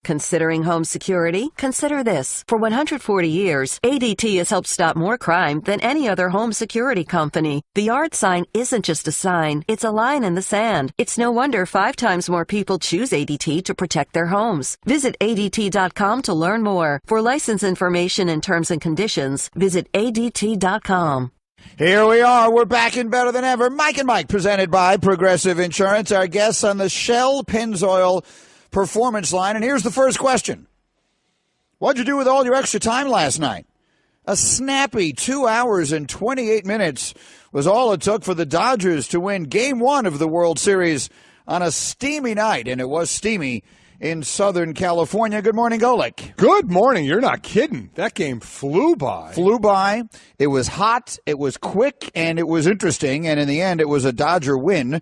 Considering home security? Consider this. For 140 years, ADT has helped stop more crime than any other home security company. The yard sign isn't just a sign, it's a line in the sand. It's no wonder 5 times more people choose ADT to protect their homes. Visit ADT.com to learn more. For license information and terms and conditions, visit ADT.com. Here we are. We're back in better than ever. Mike and Mike, presented by Progressive Insurance. Our guests on the Shell Pennzoil Performance Line. And here's the first question. What'd you do with all your extra time last night? A snappy 2 hours and 28 minutes was all it took for the Dodgers to win Game 1 of the World Series on a steamy night. And it was steamy in Southern California. Good morning, Golick. Good morning. You're not kidding. That game flew by. It was hot, it was quick, and it was interesting. And in the end, it was a Dodger win.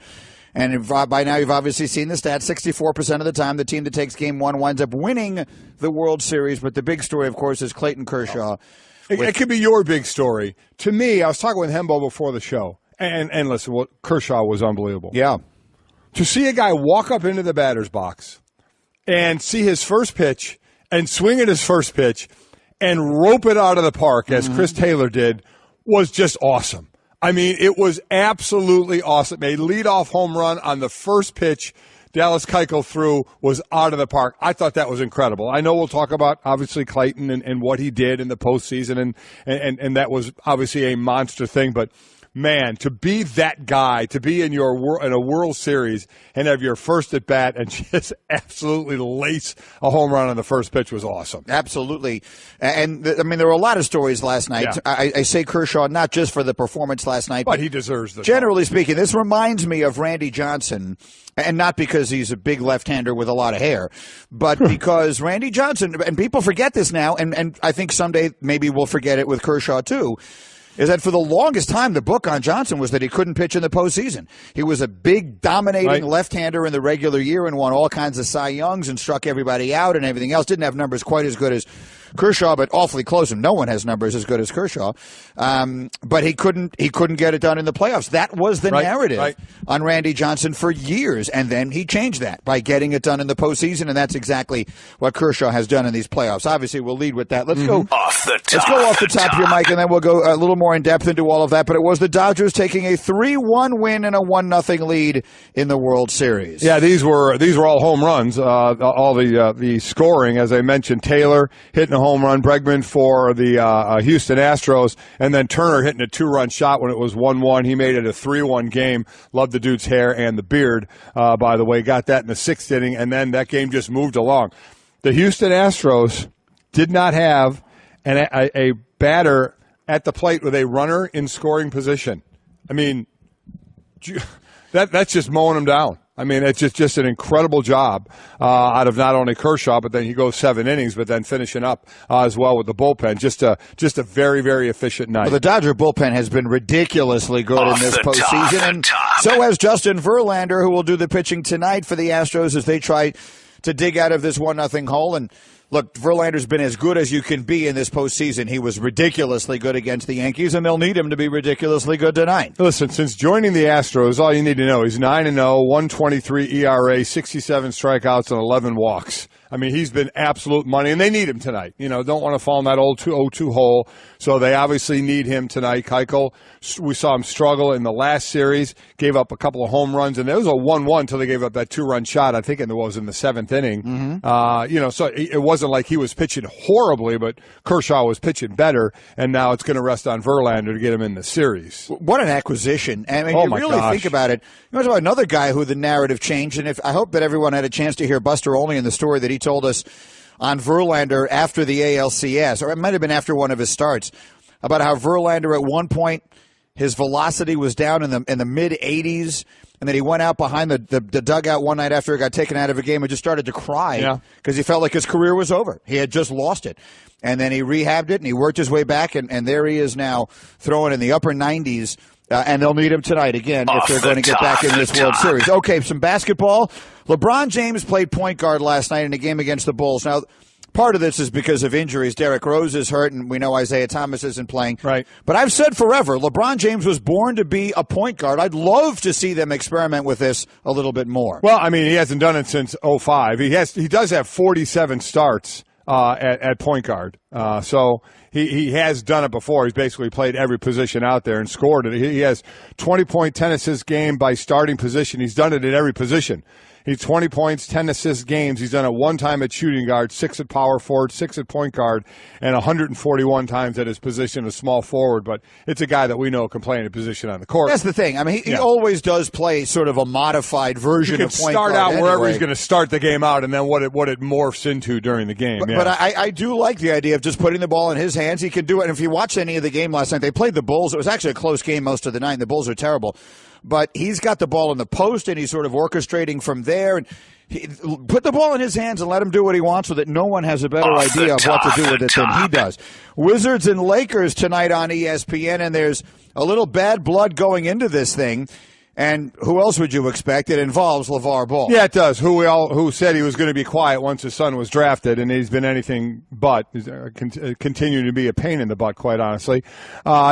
And by now, you've obviously seen the stats. 64% of the time, the team that takes Game 1 winds up winning the World Series. But the big story, of course, is Clayton Kershaw. It could be your big story. To me, I was talking with Hembo before the show. And listen, Kershaw was unbelievable. Yeah. To see a guy walk up into the batter's box and see his first pitch and swing at his first pitch and rope it out of the park, as Chris Taylor did, was just awesome. I mean, it was absolutely awesome. A leadoff home run on the first pitch Dallas Keuchel threw was out of the park. I thought that was incredible. I know we'll talk about, obviously, Clayton and what he did in the postseason, and that was obviously a monster thing, but man, to be that guy, to be in a World Series and have your first at bat and just absolutely lace a home run on the first pitch was awesome. Absolutely. And I mean, there were a lot of stories last night. Yeah. I say Kershaw not just for the performance last night, but he deserves the generally speaking. This reminds me of Randy Johnson, and not because he's a big left-hander with a lot of hair, but because Randy Johnson, and people forget this now, and I think someday maybe we'll forget it with Kershaw too, is that for the longest time, the book on Johnson was that he couldn't pitch in the postseason. He was a big, dominating left-hander in the regular year and won all kinds of Cy Youngs and struck everybody out and everything else. Didn't have numbers quite as good as Kershaw, but awfully close. And no one has numbers as good as Kershaw. But he couldn't get it done in the playoffs. That was the narrative on Randy Johnson for years. And then he changed that by getting it done in the postseason. And that's exactly what Kershaw has done in these playoffs. Obviously, we'll lead with that. Let's go off the top here, Mike, and then we'll go a little more in depth into all of that. But it was the Dodgers taking a 3-1 win and a 1-0 lead in the World Series. Yeah, these were all home runs. All the scoring, as I mentioned, Taylor hitting a home run, Bregman for the Houston Astros, and then Turner hitting a 2-run shot when it was 1-1. He made it a 3-1 game. Loved the dude's hair and the beard, by the way. Got that in the 6th inning, and then that game just moved along. The Houston Astros did not have a batter at the plate with a runner in scoring position. I mean, that's just mowing them down. I mean, it's just an incredible job out of not only Kershaw, but then he goes 7 innings, but then finishing up as well with the bullpen. Just a very, very efficient night. Well, the Dodger bullpen has been ridiculously good in this postseason, and so has Justin Verlander, who will do the pitching tonight for the Astros as they try to dig out of this 1-0 hole. And look, Verlander's been as good as you can be in this postseason. He was ridiculously good against the Yankees, and they'll need him to be ridiculously good tonight. Listen, since joining the Astros, all you need to know, he's 9-0, 1.23 ERA, 67 strikeouts, and 11 walks. I mean, he's been absolute money, and they need him tonight. You know, don't want to fall in that old 2-0-2 hole, so they obviously need him tonight. Keuchel, we saw him struggle in the last series, gave up a couple of home runs, and there was a 1-1 until they gave up that 2-run shot, I think it was in the 7th inning. So it wasn't like he was pitching horribly, but Kershaw was pitching better, and now it's going to rest on Verlander to get him in the series. What an acquisition. I mean, you really think about it. You know, about another guy who the narrative changed, and I hope that everyone had a chance to hear Buster Olney in the story that he told us on Verlander after the ALCS, or it might have been after one of his starts, about how Verlander at one point, his velocity was down in the mid-80s, and then he went out behind the dugout one night after he got taken out of a game and just started to cry because he felt like his career was over. He had just lost it. And then he rehabbed it, and he worked his way back, and there he is now throwing in the upper 90s, and they'll need him tonight again if they're going to get back in this World Series. Okay, some basketball. LeBron James played point guard last night in a game against the Bulls. Now, Part of this is because of injuries. Derrick Rose is hurt, and we know Isaiah Thomas isn't playing. Right. But I've said forever, LeBron James was born to be a point guard. I'd love to see them experiment with this a little bit more. Well, I mean, he hasn't done it since 2005. He does have 47 starts at point guard. So he has done it before. He's basically played every position out there and scored it. He has 20-point, 10 assists game by starting position. He's done it at every position. He's 20 points, 10 assist games. He's done it one time at shooting guard, 6 at power forward, 6 at point guard, and 141 times at his position as small forward. But it's a guy that we know can play in a position on the court. That's the thing. I mean, he always does play sort of a modified version of point guard. Start out anyway. wherever he's going to start the game out, and then what it morphs into during the game. But I do like the idea of just putting the ball in his hands. He can do it. And if you watch any of the game last night, they played the Bulls. It was actually a close game most of the night, and the Bulls are terrible. But he's got the ball in the post, and he's sort of orchestrating from there. And put the ball in his hands and let him do what he wants with it. No one has a better idea of what to do with it than he does. Wizards and Lakers tonight on ESPN, and there's a little bad blood going into this thing. And who else would you expect? It involves LeVar Ball. Yeah, it does. Who said he was going to be quiet once his son was drafted, and he's been anything but. He's continuing to be a pain in the butt, quite honestly.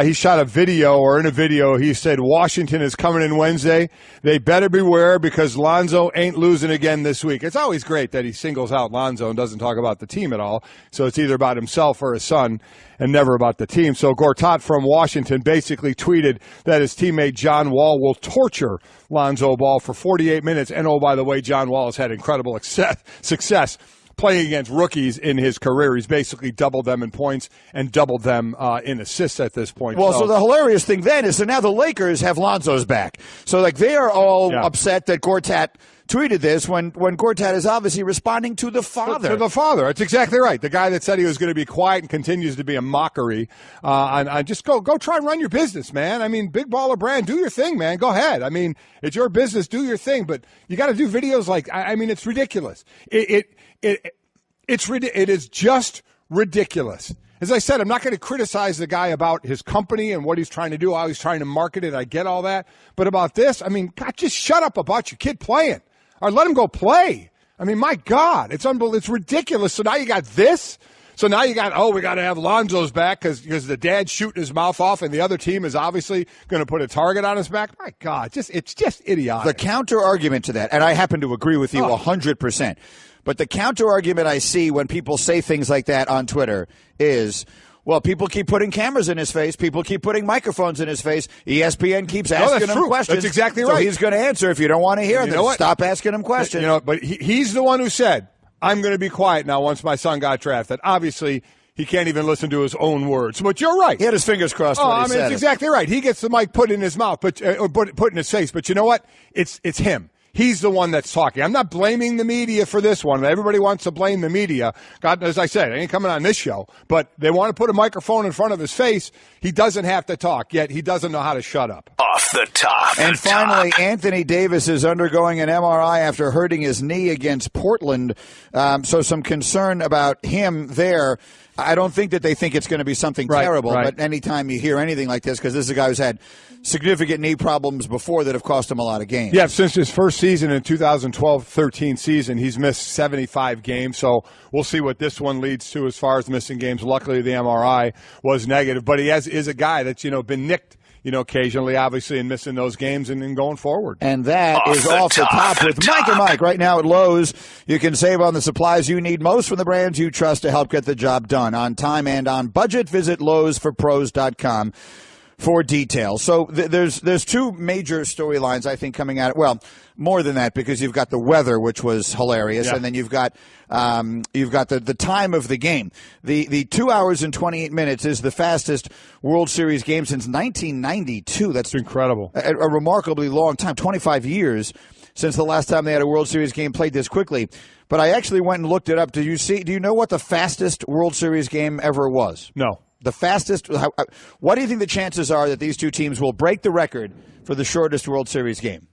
He shot a video, or in a video, he said, Washington is coming in Wednesday. They better beware because Lonzo ain't losing again this week. It's always great that he singles out Lonzo and doesn't talk about the team at all. So it's either about himself or his son and never about the team. So Gortat from Washington basically tweeted that his teammate John Wall will torture Lonzo Ball for 48 minutes. And, oh, by the way, John Wall has had incredible success playing against rookies in his career. He's basically doubled them in points and doubled them in assists at this point. Well, so the hilarious thing then is that now the Lakers have Lonzo's back. So, like, they are all upset that Gortat tweeted this when Gortat is obviously responding to the father. To the father. That's exactly right. The guy that said he was going to be quiet and continues to be a mockery. And just go try and run your business, man. I mean, big baller brand, do your thing, man. Go ahead. I mean, it's your business, do your thing. But you got to do videos like, I mean, it's ridiculous. It is just ridiculous. As I said, I'm not going to criticize the guy about his company and what he's trying to do, how he's trying to market it. I get all that. But about this, I mean, God, just shut up about your kid playing. Or let him go play. I mean, my God, it's unbelievable. It's ridiculous. So now you got this. So now you got, we got to have Lonzo's back because the dad's shooting his mouth off and the other team is obviously going to put a target on his back. My God, it's just idiotic. The counter argument to that, and I happen to agree with you 100%, but the counter argument I see when people say things like that on Twitter is, well, people keep putting cameras in his face. People keep putting microphones in his face. ESPN keeps asking him questions. That's exactly right. So he's going to answer. If you don't want to hear, then stop asking him questions. But he's the one who said, I'm going to be quiet now once my son got drafted. Obviously, he can't even listen to his own words. But you're right. He had his fingers crossed when he said it's exactly right. He gets the mic put in his mouth, or put in his face. But you know what? It's him. He's the one that's talking. I'm not blaming the media for this one. Everybody wants to blame the media. God, as I said, I ain't coming on this show. But they want to put a microphone in front of his face. He doesn't have to talk, yet he doesn't know how to shut up. Off the top. And finally, Anthony Davis is undergoing an MRI after hurting his knee against Portland. So some concern about him there. I don't think that they think it's going to be something terrible, but anytime you hear anything like this, because this is a guy who's had significant knee problems before that have cost him a lot of games. Yeah, since his first season in 2012-13 season, he's missed 75 games, so we'll see what this one leads to as far as missing games. Luckily, the MRI was negative, but he is a guy that's, been nicked occasionally, obviously, in missing those games and then going forward. And that is Off the Top with Mike and Mike. Right now at Lowe's, you can save on the supplies you need most from the brands you trust to help get the job done on time and on budget. Visit lowesforpros.com for details. So there's two major storylines, I think, coming out. Well, more than that, because you've got the weather, which was hilarious, and then you've got the time of the game. The 2 hours and 28 minutes is the fastest World Series game since 1992. That's incredible. A remarkably long time, 25 years since the last time they had a World Series game played this quickly. But I actually went and looked it up. Do you know what the fastest World Series game ever was? No. The fastest. What do you think the chances are that these two teams will break the record for the shortest World Series game?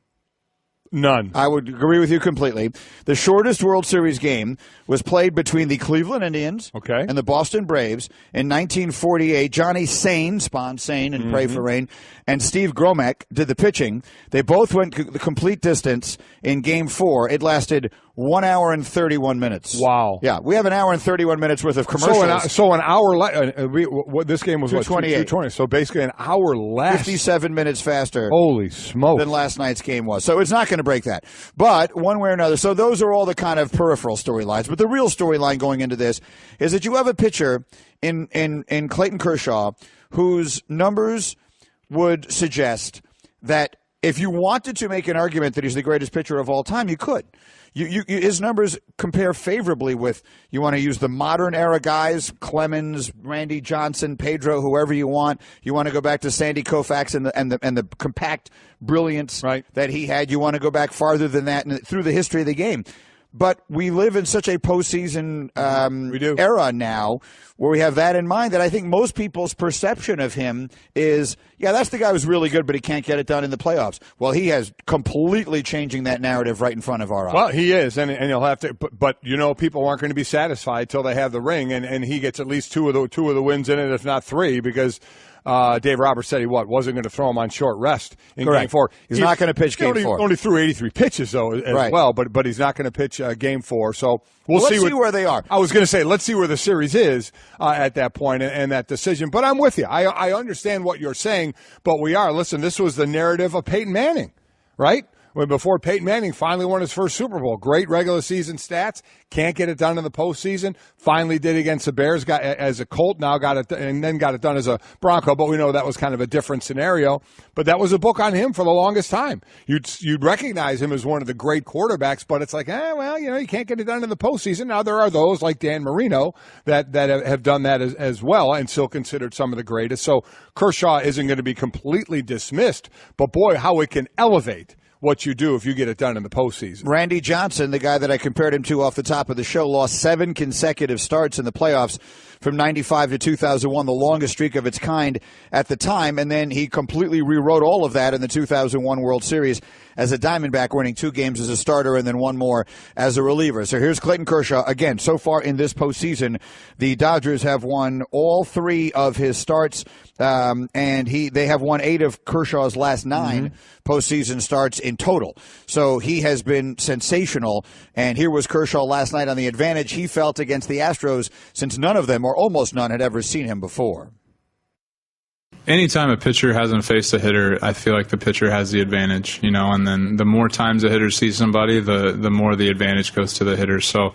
None. I would agree with you completely. The shortest World Series game was played between the Cleveland Indians and the Boston Braves in 1948. Johnny Sain, Spawn Sain and Pray for Rain, and Steve Gromek did the pitching. They both went the complete distance in Game 4. It lasted 1 hour and 31 minutes. Wow. Yeah, we have an hour and 31 minutes worth of commercials. So an hour this game was 2:28. So basically an hour less. 57 minutes faster. Holy smoke. Than last night's game was. So it's not going to break that. But one way or another, so those are all the kind of peripheral storylines. But the real storyline going into this is that you have a pitcher in Clayton Kershaw whose numbers would suggest that if you wanted to make an argument that he's the greatest pitcher of all time, you could. His numbers compare favorably with, you want to use the modern era guys, Clemens, Randy Johnson, Pedro, whoever you want. You want to go back to Sandy Koufax and the compact brilliance that he had. You want to go back farther than that and through the history of the game. But we live in such a postseason era now where we have that in mind that I think most people's perception of him is, yeah, that's the guy who's really good, but he can't get it done in the playoffs. Well, he has completely changing that narrative right in front of our eyes. Well, he is, and he'll have to. But people aren't going to be satisfied till they have the ring, and he gets at least two of the wins in it, if not three, because Dave Roberts said he wasn't going to throw him on short rest in Game 4. He's not going to pitch Game 4. Only threw 83 pitches though as well, but he's not going to pitch Game 4. So let's see where they are. I was going to say let's see where the series is at that point and that decision. But I'm with you. I understand what you're saying, but we are. Listen, this was the narrative of Peyton Manning, right? Before Peyton Manning finally won his first Super Bowl. Great regular season stats. Can't get it done in the postseason. Finally did against the Bears. Got as a Colt, now got it, and then got it done as a Bronco. But we know that was kind of a different scenario. But that was a book on him for the longest time. You'd recognize him as one of the great quarterbacks, but it's like, you can't get it done in the postseason. Now there are those like Dan Marino that have done that as well and still considered some of the greatest. So Kershaw isn't going to be completely dismissed. But boy, how it can elevate what you do if you get it done in the postseason. Randy Johnson, the guy that I compared him to off the top of the show, lost 7 consecutive starts in the playoffs from 95 to 2001, the longest streak of its kind at the time. And then he completely rewrote all of that in the 2001 World Series as a Diamondback, winning 2 games as a starter and then 1 more as a reliever. So here's Clayton Kershaw. Again, so far in this postseason, the Dodgers have won all 3 of his starts, and they have won 8 of Kershaw's last 9 postseason starts in total. So he has been sensational, and here was Kershaw last night on the advantage he felt against the Astros, since none of them, or almost none, had ever seen him before. Anytime a pitcher hasn't faced a hitter, I feel like the pitcher has the advantage, and then the more times a hitter sees somebody, the more the advantage goes to the hitter. So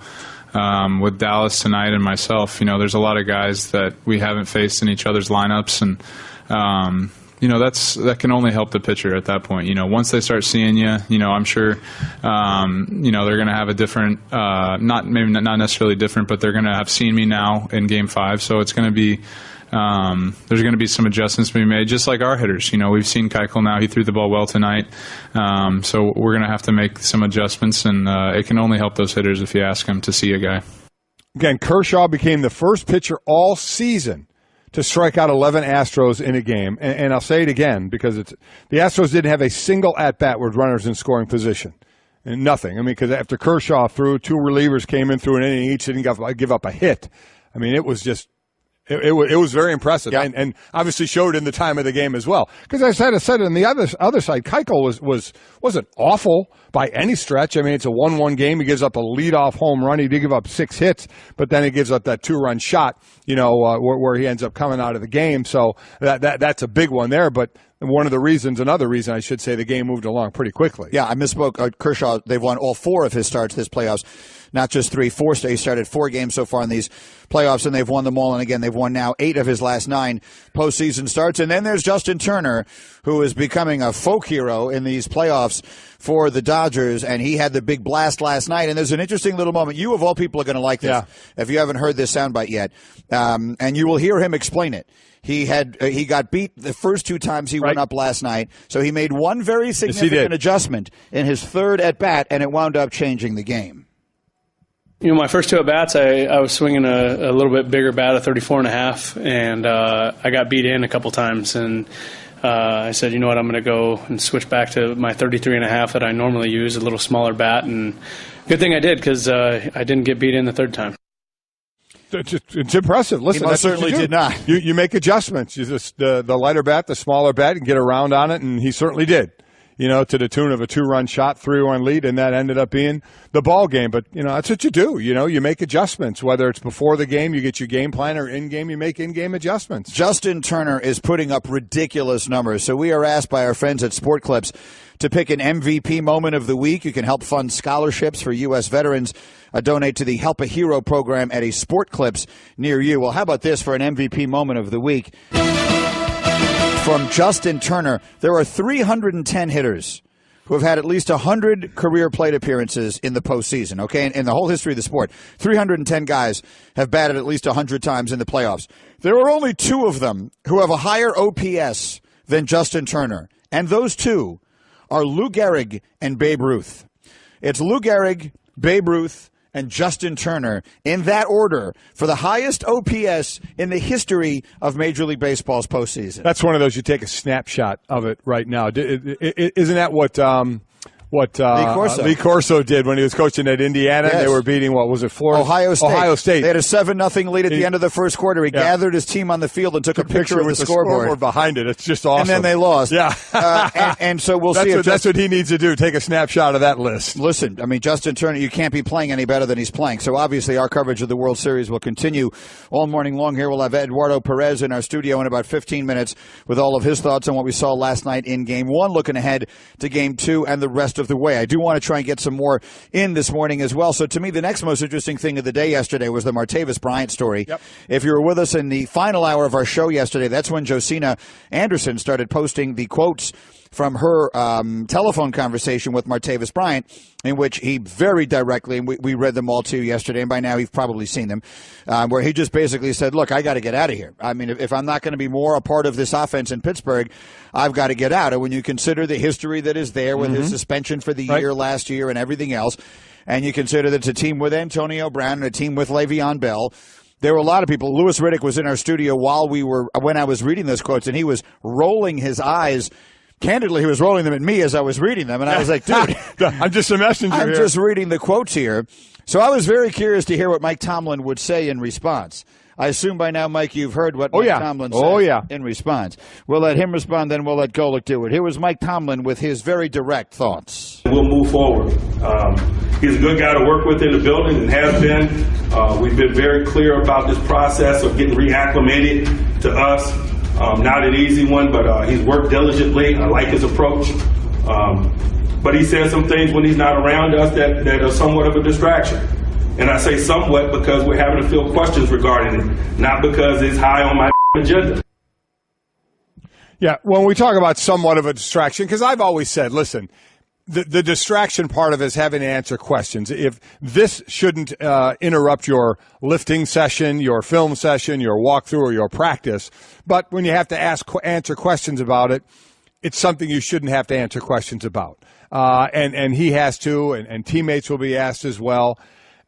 with Dallas tonight and myself, there's a lot of guys that we haven't faced in each other's lineups, and that can only help the pitcher at that point. Once they start seeing you, I'm sure, they're going to have a different, not necessarily different, but they're going to have seen me now in Game 5. So it's going to be, there's going to be some adjustments to be made, just like our hitters. We've seen Keuchel now. He threw the ball well tonight. So we're going to have to make some adjustments, and it can only help those hitters if you ask them to see a guy. Again, Kershaw became the first pitcher all season to strike out 11 Astros in a game. And I'll say it again because the Astros didn't have a single at-bat with runners in scoring position. And nothing. Because after Kershaw threw, 2 relievers came in through an inning each, didn't give up a hit. It was just it was very impressive, and obviously showed in the time of the game as well. Because I said on the other side, Keuchel wasn't awful by any stretch. It's a 1-1 game. He gives up a leadoff home run. He did give up 6 hits, but then he gives up that 2-run shot, where he ends up coming out of the game. So that's a big one there. But another reason I should say, the game moved along pretty quickly. Yeah, I misspoke. Kershaw, they've won all 4 of his starts this playoffs, not just 3. He started 4 games so far in these playoffs, and they've won them all. And again, they've won now 8 of his last 9 postseason starts. And then there's Justin Turner, who is becoming a folk hero in these playoffs for the Dodgers, and he had the big blast last night. And there's an interesting little moment. You, of all people, are going to like this if you haven't heard this soundbite yet, and you will hear him explain it. He got beat the first 2 times he went up last night, so he made one very significant adjustment in his 3rd at bat, and it wound up changing the game. My first 2 at bats, I was swinging a little bit bigger bat, a 34.5, and I got beat in a couple times, and I said, you know what, I'm going to go and switch back to my 33.5 that I normally use, a little smaller bat, and good thing I did, because I didn't get beat in the 3rd time. It's impressive. Listen, he most certainly did not. You make adjustments. You just the lighter bat, the smaller bat, and get around on it, and he certainly did. to the tune of a 2-run shot, 3-1 lead, and that ended up being the ball game. But, that's what you do. You make adjustments. Whether it's before the game, you get your game plan, or in-game, you make in-game adjustments. Justin Turner is putting up ridiculous numbers. So we are asked by our friends at Sport Clips to pick an MVP moment of the week. You can help fund scholarships for U.S. veterans. Donate to the Help a Hero program at a Sport Clips near you. Well, how about this for an MVP moment of the week? From Justin Turner, there are 310 hitters who have had at least 100 career plate appearances in the postseason, okay? In the whole history of the sport, 310 guys have batted at least 100 times in the playoffs. There are only 2 of them who have a higher OPS than Justin Turner, and those 2 are Lou Gehrig and Babe Ruth. It's Lou Gehrig, Babe Ruth, and Justin Turner in that order for the highest OPS in the history of Major League Baseball's postseason. That's one of those, you take a snapshot of it right now. Isn't that what Lee Corso did when he was coaching at Indiana? Yes. They were beating, what was it, Florida? Ohio State. They had a 7-0 lead at the end of the first quarter. He gathered his team on the field and took a picture of with the scoreboard behind it. It's just awesome. And then they lost. Yeah. and so we'll see. That's what he needs to do, take a snapshot of that list. Listen, I mean, Justin Turner, you can't be playing any better than he's playing. So obviously our coverage of the World Series will continue all morning long here. We'll have Eduardo Perez in our studio in about 15 minutes with all of his thoughts on what we saw last night in Game 1, looking ahead to Game 2 and the rest of the way. I do want to try and get some more in this morning as well. So to me, the next most interesting thing of the day yesterday was the Martavis Bryant story. Yep. If you were with us in the final hour of our show yesterday, that's when Josina Anderson started posting the quotes from her telephone conversation with Martavis Bryant, in which he very directly, and we read them all to you yesterday, and by now you've probably seen them, where he just basically said, look, I got to get out of here. I mean, if I'm not going to be more a part of this offense in Pittsburgh, I've got to get out. And when you consider the history that is there with his suspension for the year last year and everything else, and you consider that it's a team with Antonio Brown and a team with Le'Veon Bell, there were a lot of people. Louis Riddick was in our studio when I was reading those quotes, and he was rolling his eyes. Candidly, he was rolling them at me as I was reading them, and I was like, dude, I'm just a messenger I'm here. just reading the quotes here. So I was very curious to hear what Mike Tomlin would say in response. I assume by now, Mike, you've heard what Mike Tomlin said in response. We'll let him respond, then we'll let Golick do it. Here was Mike Tomlin with his very direct thoughts. We'll move forward. He's a good guy to work with in the building and has been. We've been very clear about this process of getting reacclimated to us. Not an easy one, but he's worked diligently. I like his approach. But he says some things when he's not around us that are somewhat of a distraction. And I say somewhat because we're having to field questions regarding it, not because it's high on my agenda. Yeah, when we talk about somewhat of a distraction, because I've always said, listen, the distraction part of it is having to answer questions. If this shouldn't interrupt your lifting session, your film session, your walkthrough, or your practice, but when you have to answer questions about it, it's something you shouldn't have to answer questions about. And he has to, and teammates will be asked as well.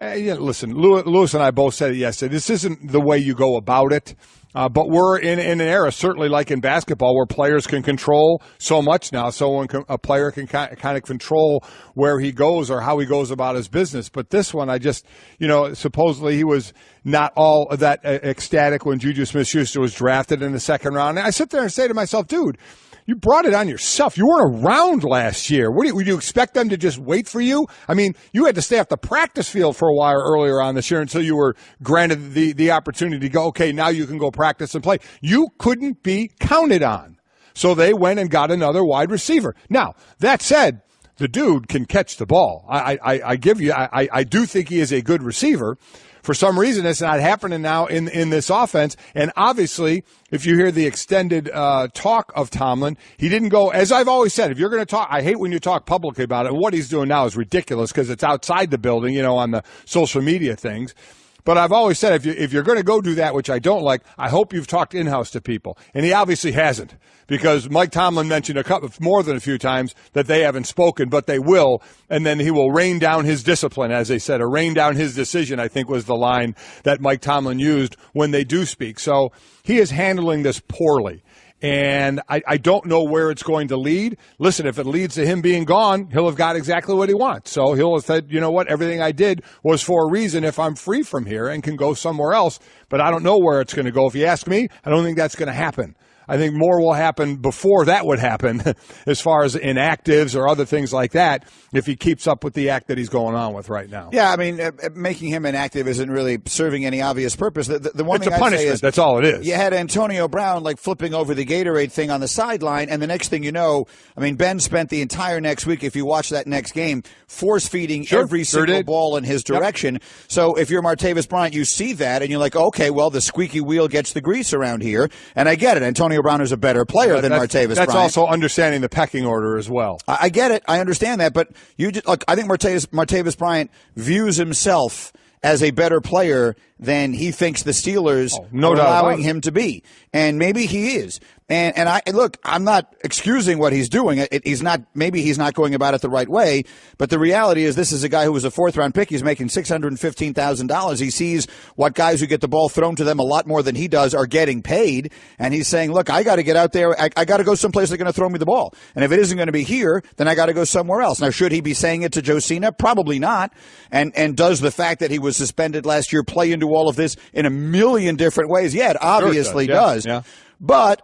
Listen, Lewis and I both said it yesterday. This isn't the way you go about it. But we're in an era, certainly like in basketball, where players can control so much now. So a player can kind of control where he goes or how he goes about his business. But this one, supposedly he was not all that ecstatic when Juju Smith-Schuster was drafted in the second round. And I sit there and say to myself, dude, you brought it on yourself. You weren't around last year. Would you expect them to just wait for you? I mean, you had to stay off the practice field for a while earlier on this year until you were granted the opportunity to go, okay, now you can go practice and play. You couldn't be counted on. So they went and got another wide receiver. Now, that said, the dude can catch the ball. I do think he is a good receiver. For some reason, it's not happening now in this offense. And obviously, if you hear the extended talk of Tomlin, he didn't go, as I've always said, if you're going to talk, I hate when you talk publicly about it. What he's doing now is ridiculous because it's outside the building, on the social media things. But I've always said, if you're going to go do that, which I don't like, I hope you've talked in-house to people. And he obviously hasn't, because Mike Tomlin mentioned more than a few times that they haven't spoken, but they will, and then he will rain down his discipline, as they said, or rain down his decision, I think was the line that Mike Tomlin used when they do speak. So he is handling this poorly. And I don't know where it's going to lead. Listen, if it leads to him being gone, he'll have got exactly what he wants. So he'll have said, you know what, everything I did was for a reason if I'm free from here and can go somewhere else. But I don't know where it's going to go. If you ask me, I don't think that's going to happen. I think more will happen before that would happen as far as inactives or other things like that if he keeps up with the act that he's going on with right now. Yeah, I mean, making him inactive isn't really serving any obvious purpose. The one it's thing a I'd punishment. say is that's all it is. You had Antonio Brown like flipping over the Gatorade thing on the sideline, and the next thing you know, I mean, Ben spent the entire next week, if you watch that next game, force-feeding every single ball in his direction. Yep. So if you're Martavis Bryant, you see that, and you're like, okay, well, the squeaky wheel gets the grease around here, and I get it. Antonio Brown is a better player than Martavis Bryant. That's also understanding the pecking order as well. I get it. I understand that, but I think Martavis Bryant views himself as a better player than he thinks the Steelers are allowing him to be. And maybe he is. And I'm not excusing what he's doing. Maybe he's not going about it the right way, but the reality is this is a guy who was a fourth-round pick. He's making $615,000. He sees what guys who get the ball thrown to them a lot more than he does are getting paid, and he's saying, look, I got to get out there. I got to go someplace they're going to throw me the ball. And if it isn't going to be here, then I got to go somewhere else. Now, should he be saying it to Josina? Probably not. And does the fact that he was suspended last year play into all of this in a million different ways? Yeah, it obviously does. Yeah. But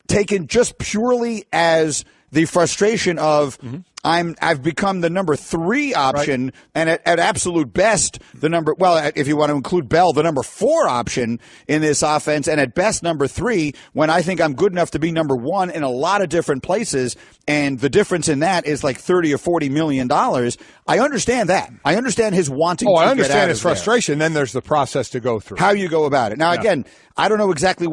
taken just purely as the frustration of I've become the number 3 option, and at absolute best if you want to include Bell, the number 4 option in this offense, and at best number 3 when I think I'm good enough to be number 1 in a lot of different places, and the difference in that is like $30 or $40 million. I understand that. I understand his wanting to get out of there. I understand his frustration. Then there's the process to go through. How you go about it. Now, again, I don't know exactly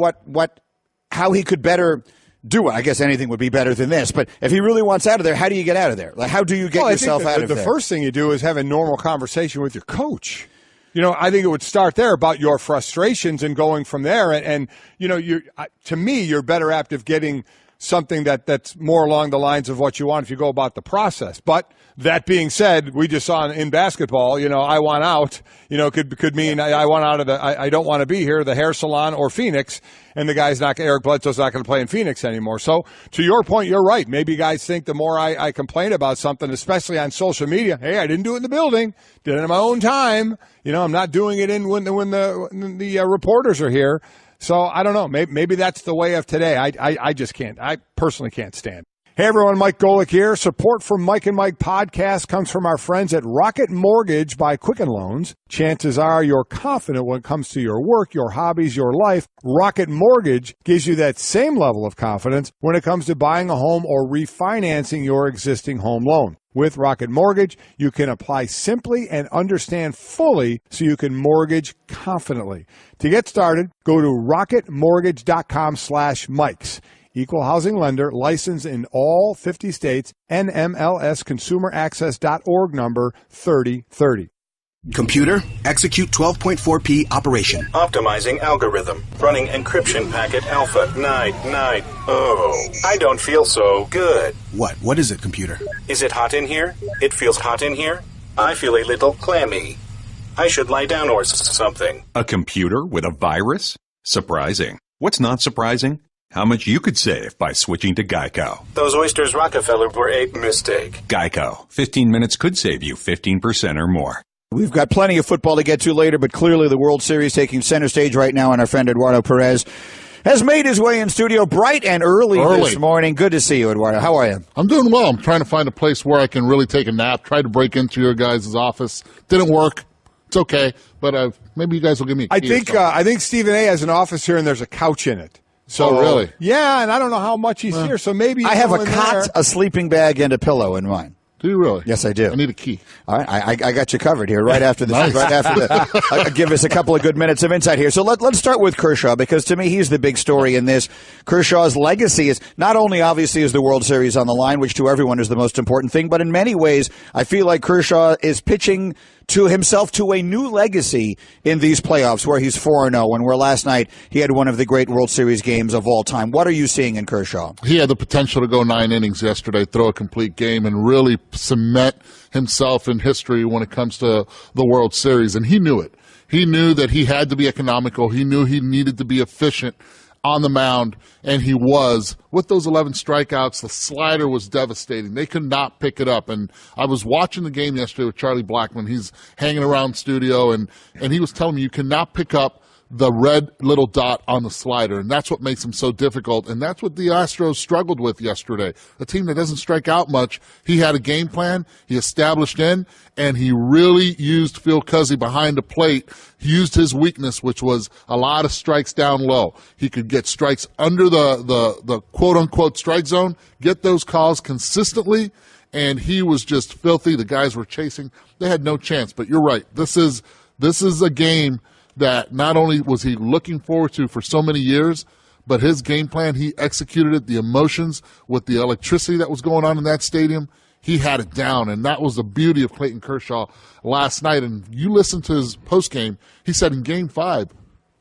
how he could better do it. I guess anything would be better than this. But if he really wants out of there, how do you get out of there? Like, how do you get yourself out of there? The first thing you do is have a normal conversation with your coach. I think it would start there about your frustrations and going from there. And to me, you're better apt of getting something that's more along the lines of what you want if you go about the process. But that being said, we just saw in basketball, I want out, could mean I want out of I don't want to be here, the hair salon or Phoenix, and Eric Bledsoe's not going to play in Phoenix anymore. So to your point, you're right. Maybe guys think the more I complain about something, especially on social media, hey, I didn't do it in the building, did it in my own time. I'm not doing it when the reporters are here. So I don't know. Maybe that's the way of today. I just can't. I personally can't stand. Hey, everyone, Mike Golick here. Support for Mike and Mike podcast comes from our friends at Rocket Mortgage by Quicken Loans. Chances are you're confident when it comes to your work, your hobbies, your life. Rocket Mortgage gives you that same level of confidence when it comes to buying a home or refinancing your existing home loan. With Rocket Mortgage, you can apply simply and understand fully so you can mortgage confidently. To get started, go to rocketmortgage.com/Mikes. Equal housing lender, licensed in all 50 states, NMLS consumeraccess.org number 3030. Computer, execute 12.4p operation. Optimizing algorithm. Running encryption packet alpha 990. Oh, I don't feel so good. What is it, computer? Is it hot in here? It feels hot in here. I feel a little clammy. I should lie down or something. A computer with a virus? Surprising. What's not surprising? How much you could save by switching to Geico. Those oysters Rockefeller were a mistake. Geico. 15 minutes could save you 15% or more. We've got plenty of football to get to later, but clearly the World Series taking center stage right now, and our friend Eduardo Perez has made his way in studio bright and early this morning. Good to see you, Eduardo. How are you? I'm doing well. I'm trying to find a place where I can really take a nap. Tried to break into your guys' office. Didn't work. It's okay, but maybe you guys will give me a key. I think Stephen A. has an office here, and there's a couch in it. So really? Yeah, and I don't know how much he's here, so maybe I have a cot, a sleeping bag, and a pillow in mine. Do you really? Yes, I do. I need a key. All right, I got you covered here right after this. Nice. Right after the, give us a couple of good minutes of insight here. So let's start with Kershaw, because to me he's the big story in this. Kershaw's legacy is not only obviously is the World Series on the line, which to everyone is the most important thing, but in many ways I feel like Kershaw is pitching to himself to a new legacy in these playoffs, where he's 4-0, and where last night he had one of the great World Series games of all time. What are you seeing in Kershaw? He had the potential to go 9 innings yesterday, throw a complete game, and really cement himself in history when it comes to the World Series, and he knew it. He knew that he had to be economical. He knew he needed to be efficient on the mound, and he was. With those 11 strikeouts, the slider was devastating. They could not pick it up. And I was watching the game yesterday with Charlie Blackmon. He's hanging around studio, and he was telling me you cannot pick up the red little dot on the slider, and that's what makes him so difficult, and that's what the Astros struggled with yesterday. A team that doesn't strike out much. He had a game plan, he established in, and he really used Phil Cuzzy behind the plate. He used his weakness, which was a lot of strikes down low. He could get strikes under the quote-unquote strike zone, get those calls consistently, and he was just filthy. The guys were chasing. They had no chance, but you're right. This is a game that not only was he looking forward to for so many years, but his game plan, he executed it, the emotions with the electricity that was going on in that stadium, he had it down, and that was the beauty of Clayton Kershaw last night. And you listen to his postgame, he said in Game 5,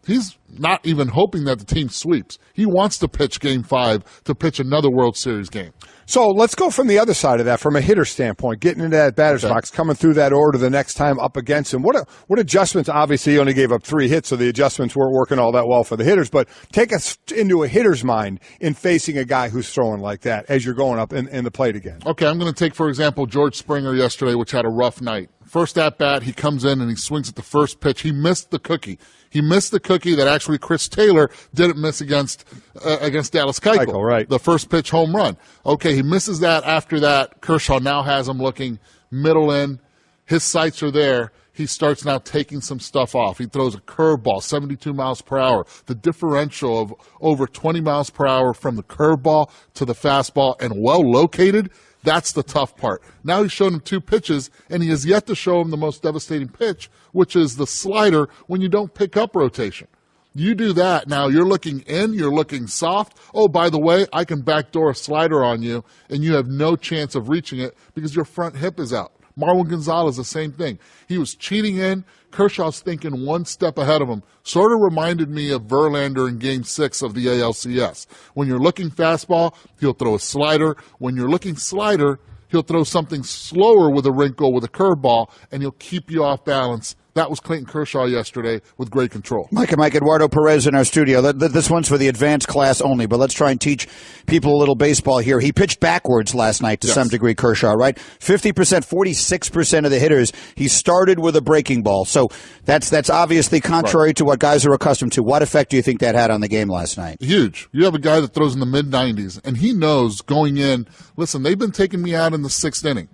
he's not even hoping that the team sweeps. He wants to pitch Game 5 to pitch another World Series game. So let's go from the other side of that, from a hitter standpoint, getting into that batter's box, coming through that order the next time up against him. What adjustments? Obviously, he only gave up 3 hits, so the adjustments weren't working all that well for the hitters. But take us into a hitter's mind in facing a guy who's throwing like that as you're going up in the plate again. Okay, I'm going to take, for example, George Springer yesterday, which had a rough night. First at bat, he comes in and he swings at the first pitch. He missed the cookie. He missed the cookie that actually Chris Taylor didn't miss against Dallas Keuchel, right? The first pitch home run. Okay, he misses that. After that, Kershaw now has him looking middle in. His sights are there. He starts now taking some stuff off. He throws a curveball, 72 miles per hour. The differential of over 20 miles per hour from the curveball to the fastball and well located, that's the tough part. Now he's shown him 2 pitches, and he has yet to show him the most devastating pitch, which is the slider when you don't pick up rotation. You do that, now you're looking in, you're looking soft. Oh, by the way, I can backdoor a slider on you, and you have no chance of reaching it because your front hip is out. Marwin Gonzalez, the same thing. He was cheating in. Kershaw's thinking one step ahead of him. Sort of reminded me of Verlander in Game 6 of the ALCS. When you're looking fastball, he'll throw a slider. When you're looking slider, he'll throw something slower with a wrinkle, with a curveball, and he'll keep you off balance. That was Clayton Kershaw yesterday with great control. Mike Eduardo Perez in our studio. This one's for the advanced class only, but let's try and teach people a little baseball here. He pitched backwards last night to some degree, Kershaw, right? 50%, 46% of the hitters, he started with a breaking ball. So that's obviously contrary to what guys are accustomed to. What effect do you think that had on the game last night? Huge. You have a guy that throws in the mid-90s, and he knows going in, listen, they've been taking me out in the 6th inning.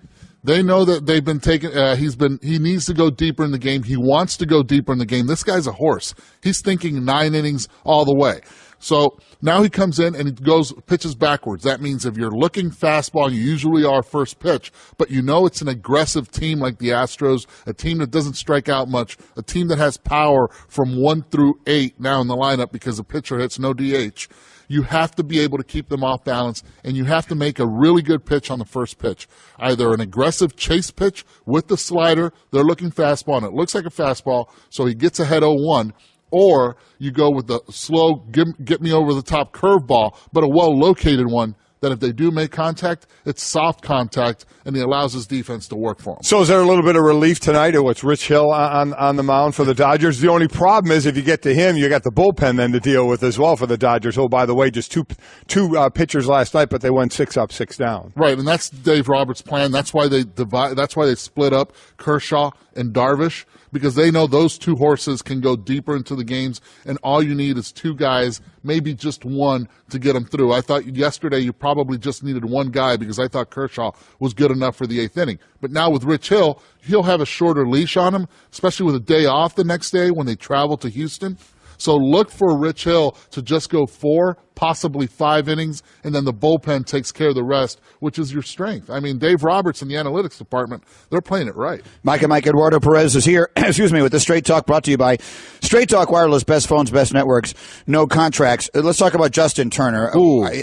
They know that they've been taking. He needs to go deeper in the game. He wants to go deeper in the game. This guy's a horse. He's thinking 9 innings all the way. So now he comes in and he pitches backwards. That means if you're looking fastball, you usually are first pitch, but you know it's an aggressive team like the Astros, a team that doesn't strike out much, a team that has power from 1 through 8 now in the lineup because the pitcher hits no DH. You have to be able to keep them off balance, and you have to make a really good pitch on the first pitch. Either an aggressive chase pitch with the slider, they're looking fastball, and it looks like a fastball, so he gets ahead 0-1, or you go with the slow, get me over the top curveball, but a well-located one that if they do make contact, it's soft contact, and he allows his defense to work for him. So is there a little bit of relief tonight? It's Rich Hill on the mound for the Dodgers. The only problem is if you get to him, you got the bullpen then to deal with as well for the Dodgers. Oh, by the way, just two pitchers last night, but they went 6 up, 6 down. Right, and that's Dave Roberts' plan. That's why they split up Kershaw and Darvish, because they know those 2 horses can go deeper into the games, and all you need is 2 guys, maybe just 1, to get them through. I thought yesterday you probably just needed 1 guy because I thought Kershaw was good enough for the 8th inning. But now with Rich Hill, he'll have a shorter leash on him, especially with a day off the next day when they travel to Houston. So look for Rich Hill to just go 4, possibly 5 innings, and then the bullpen takes care of the rest, which is your strength. I mean, Dave Roberts in the analytics department, they're playing it right. Mike Eduardo Perez is here, with the Straight Talk brought to you by Straight Talk Wireless, best phones, best networks, no contracts. Let's talk about Justin Turner.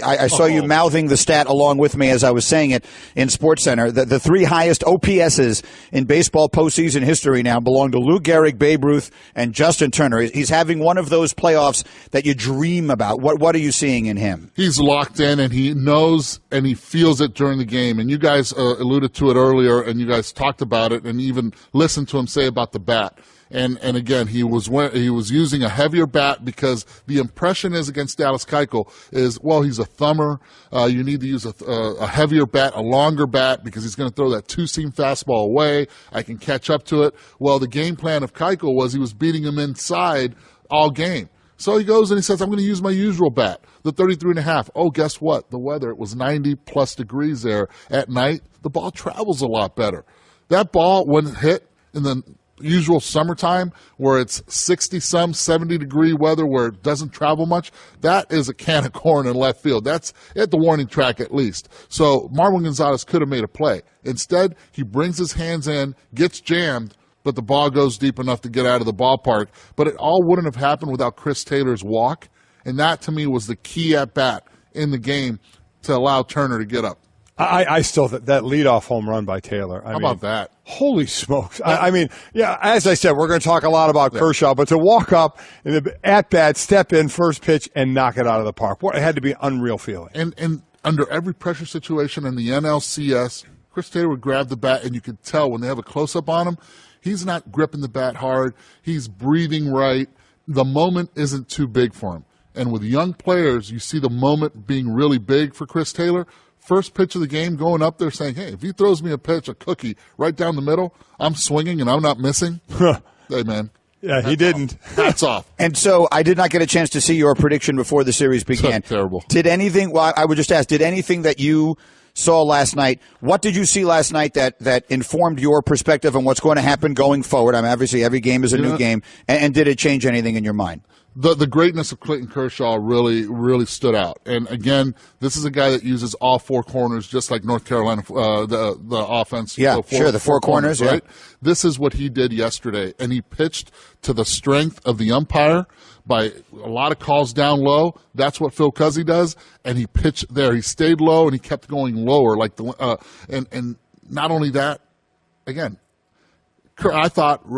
I saw you mouthing the stat along with me as I was saying it in SportsCenter. The 3 highest OPSs in baseball postseason history now belong to Lou Gehrig, Babe Ruth, and Justin Turner. He's having one of those playoffs that you dream about. What are you seeing in him? He's locked in, and he knows and he feels it during the game. And you guys alluded to it earlier, and you guys talked about it, and even listened to him say about the bat. And again, he was using a heavier bat because the impression is against Dallas Keuchel is, well, he's a thumber. You need to use a heavier bat, a longer bat, because he's going to throw that 2-seam fastball away. I can catch up to it. Well, the game plan of Keuchel was he was beating him inside all game. So he goes and he says, I'm going to use my usual bat, the 33.5. Oh, guess what? The weather, it was 90-plus degrees there at night. The ball travels a lot better. That ball, when hit in the usual summertime where it's 60-some, 70-degree weather where it doesn't travel much, that is a can of corn in left field. That's at the warning track at least. So Marwin Gonzalez could have made a play. Instead, he brings his hands in, gets jammed, but the ball goes deep enough to get out of the ballpark. But it all wouldn't have happened without Chris Taylor's walk, and that to me was the key at-bat in the game to allow Turner to get up. I still think that leadoff home run by Taylor. How about that? Holy smokes. I mean, yeah, as I said, we're going to talk a lot about Kershaw, but to walk up in the at-bat, step in, first pitch, and knock it out of the park, it had to be an unreal feeling. And under every pressure situation in the NLCS, Chris Taylor would grab the bat, and you could tell when they have a close-up on him, he's not gripping the bat hard. He's breathing right. The moment isn't too big for him. And with young players, you see the moment being really big for Chris Taylor. First pitch of the game, going up there saying, hey, if he throws me a pitch, a cookie, right down the middle, I'm swinging and I'm not missing. Hey, man. Yeah, he didn't. Hats off. And so I did not get a chance to see your prediction before the series began. Terrible. Did anything, well, I would just ask, did anything that you saw last night, what did you see last night that informed your perspective on what's going to happen going forward? I mean, obviously every game is a new game. And did it change anything in your mind? The greatness of Clayton Kershaw really, really stood out. And again, this is a guy that uses all four corners, just like North Carolina, the offense. Yeah, the four corners, right? Yeah. This is what he did yesterday. And he pitched to the strength of the umpire by a lot of calls down low. That's what Phil Cuzzy does. And he pitched there. He stayed low and he kept going lower. And not only that, again, I thought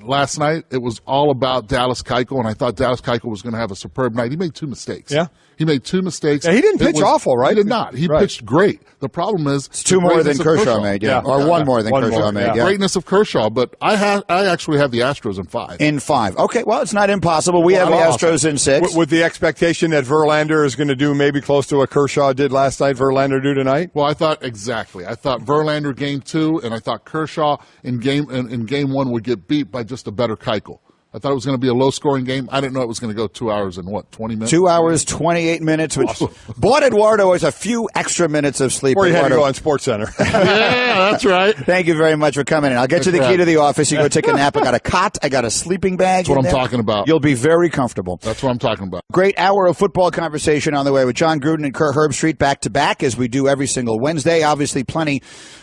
last night it was all about Dallas Keuchel, and I thought Dallas Keuchel was going to have a superb night. He made two mistakes. Yeah. He made two mistakes. Yeah, he didn't pitch awful, right? He did not. He pitched great. The problem is it's two more than Kershaw made, yeah. Or one more than Kershaw made, yeah. Greatness of Kershaw, but I actually have the Astros in 5. In 5. Okay, well, it's not impossible. We have the Astros in 6. With the expectation that Verlander is going to do maybe close to what Kershaw did last night, Verlander do tonight? Well, I thought Verlander game 2, and I thought Kershaw in game 1 would get beat by just a better Keuchel. I thought it was going to be a low-scoring game. I didn't know it was going to go 2 hours and 20 minutes? 2 hours, 28 minutes, which bought Eduardo as a few extra minutes of sleep. Or you Eduardo. had to go on SportsCenter. Yeah, that's right. Thank you very much for coming in. I'll get you the key to the office. You go take a nap. I got a cot. I got a sleeping bag. That's what I'm talking about. You'll be very comfortable. That's what I'm talking about. Great hour of football conversation on the way with John Gruden and Kurt Herbstreit back-to-back, as we do every single Wednesday. Obviously, plenty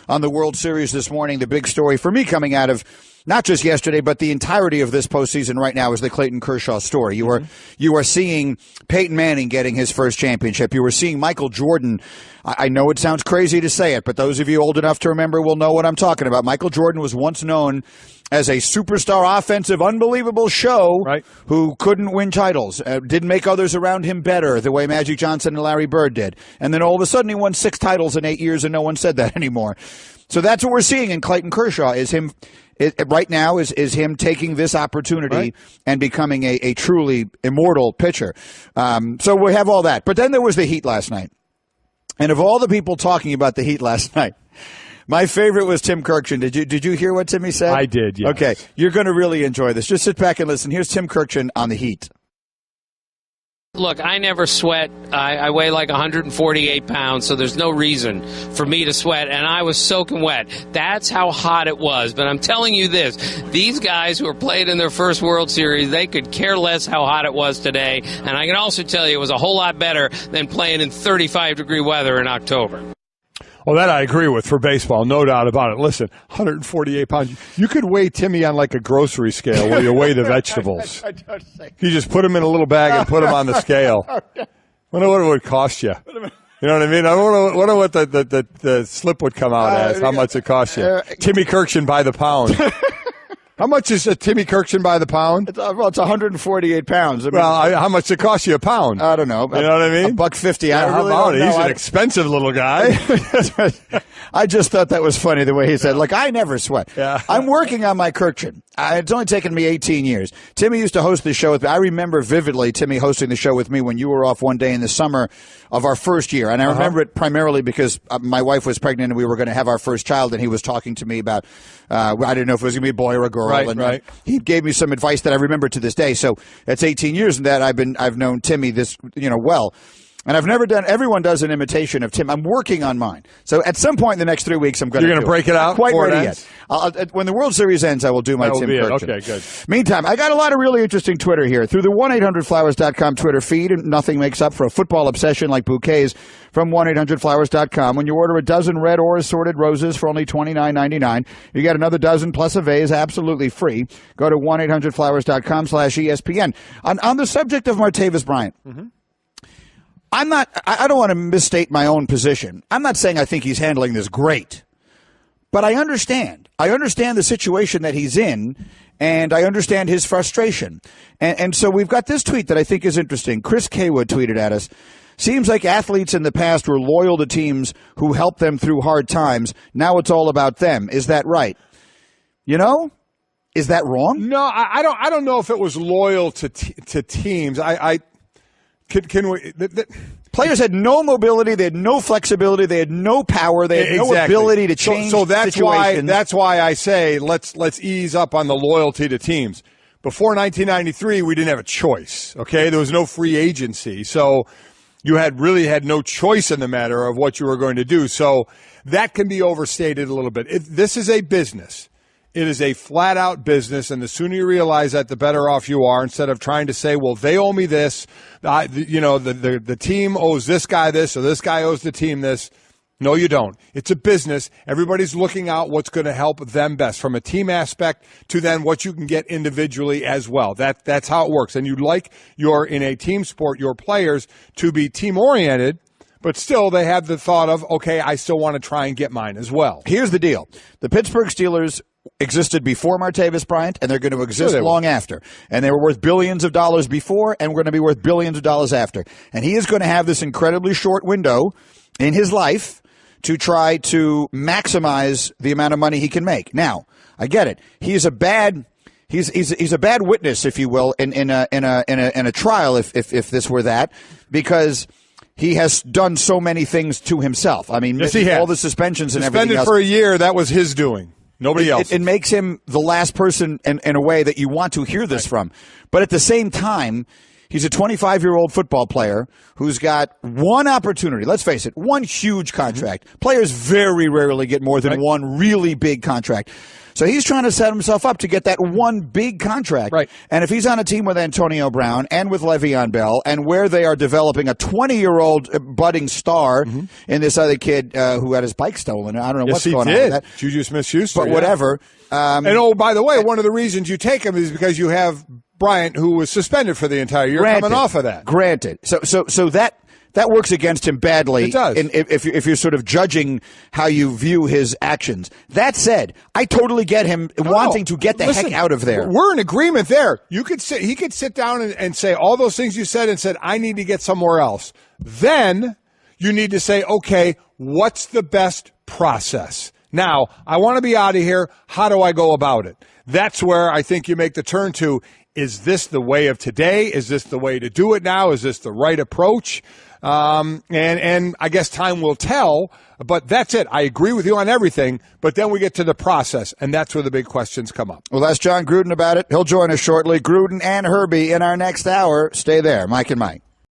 on the World Series this morning. The big story for me coming out of not just yesterday, but the entirety of this postseason right now is the Clayton Kershaw story. You are seeing Peyton Manning getting his first championship. You were seeing Michael Jordan. I know it sounds crazy to say it, but those of you old enough to remember will know what I'm talking about. Michael Jordan was once known as a superstar offensive, unbelievable show who couldn't win titles, didn't make others around him better the way Magic Johnson and Larry Bird did. And then all of a sudden he won 6 titles in 8 years and no one said that anymore. So that's what we're seeing in Clayton Kershaw is him. Right now is him taking this opportunity and becoming a truly immortal pitcher. So we have all that. But then there was the Heat last night. And of all the people talking about the Heat last night, my favorite was Tim Kirkshin. Did you hear what Timmy said? I did, yes. Okay. You're going to really enjoy this. Just sit back and listen. Here's Tim Kirkshin on the Heat. Look, I never sweat. I weigh like 148 pounds, so there's no reason for me to sweat, and I was soaking wet. That's how hot it was. But I'm telling you this, these guys who are playing in their first World Series, they could care less how hot it was today, and I can also tell you it was a whole lot better than playing in 35-degree weather in October. Well, that I agree with for baseball, no doubt about it. Listen, 148 pounds. You could weigh Timmy on like a grocery scale where you weigh the vegetables. You just put them in a little bag and put them on the scale. I wonder what it would cost you. You know what I mean? I wonder what the slip would come out as, how much it cost you. Timmy Kirkshin by the pound. How much is a Timmy Kirkshin by the pound? It's 148 pounds. I mean, how much does it cost you a pound? I don't know. You know what I mean? $1.50. How about it? He's an expensive little guy. I just thought that was funny the way he said, look, I never sweat. Yeah. I'm working on my Kirkshin. It's only taken me 18 years. Timmy used to host the show with me. I remember vividly Timmy hosting the show with me when you were off one day in the summer of our first year. And I remember it primarily because my wife was pregnant and we were going to have our first child, and he was talking to me about, I didn't know if it was going to be a boy or a girl. Earl. Right. He gave me some advice that I remember to this day. So that's 18 years in that I've known Timmy well. And I've never done. Everyone does an imitation of Tim. I'm working on mine. So at some point in the next 3 weeks, I'm going to. You're going to break it out. Not quite ready yet. When the World Series ends, I will do my Tim Kirchin. Okay, good. Meantime, I got a lot of really interesting Twitter here through the 1-800-Flowers.com Twitter feed, and nothing makes up for a football obsession like bouquets from 1-800-Flowers.com. When you order a dozen red or assorted roses for only $29.99, you get another dozen plus a vase absolutely free. Go to 1-800-Flowers.com/ESPN. On the subject of Martavis Bryant. Mm-hmm. I don't want to misstate my own position. I'm not saying I think he's handling this great, but I understand. I understand the situation that he's in, and I understand his frustration. And so we've got this tweet that I think is interesting. Chris Kaywood tweeted at us, seems like athletes in the past were loyal to teams who helped them through hard times. Now it's all about them. Is that right? Is that wrong? No, I don't know if it was loyal to teams. Can we? Players had no mobility, they had no flexibility, they had no power, they had no ability to change. So that's situations. That's why I say let's ease up on the loyalty to teams. Before 1993, we didn't have a choice. Okay, there was no free agency, so you really had no choice in the matter of what you were going to do. So that can be overstated a little bit. This is a business. It is a flat-out business, and the sooner you realize that, the better off you are, instead of trying to say, well, they owe me this, the team owes this guy this, or this guy owes the team this. No, you don't. It's a business. Everybody's looking out what's going to help them best, from a team aspect to then what you can get individually as well. That's how it works. And you'd like in a team sport, your players to be team-oriented, but still they have the thought of, okay, I still want to try and get mine as well. Here's the deal. The Pittsburgh Steelers existed before Martavis Bryant, and they're going to exist long after. And they were worth billions of dollars before, and we're going to be worth billions of dollars after. And he is going to have this incredibly short window in his life to try to maximize the amount of money he can make. Now, I get it. He's a bad witness, if you will, in a trial, if this were that, because he has done so many things to himself. I mean, yes, all the suspensions and everything else. Suspended for a year, that was his doing. Nobody else. It makes him the last person in a way that you want to hear this from. But at the same time, he's a 25-year-old football player who's got one opportunity. Let's face it, one huge contract. Mm-hmm. Players very rarely get more than one really big contract. So he's trying to set himself up to get that one big contract. Right. And if he's on a team with Antonio Brown and with Le'Veon Bell, and where they are developing a 20-year-old budding star in this other kid who had his bike stolen. I don't know what's going on with that. Juju Smith-Schuster. But whatever. And by the way, one of the reasons you take him is because you have Bryant, who was suspended for the entire year, coming off of that. Granted. So that works against him badly. It does. If you're sort of judging how you view his actions. That said, I totally get him wanting to get the heck out of there. We're in agreement there. He could sit down and say all those things you said and said, I need to get somewhere else. Then you need to say, okay, what's the best process? Now, I want to be out of here. How do I go about it? That's where I think you make the turn to, is this the way of today? Is this the way to do it now? Is this the right approach? And I guess time will tell, but that's it. I agree with you on everything, but then we get to the process, and that's where the big questions come up. We'll ask John Gruden about it. He'll join us shortly. Gruden and Herbie in our next hour. Stay there. Mike and Mike.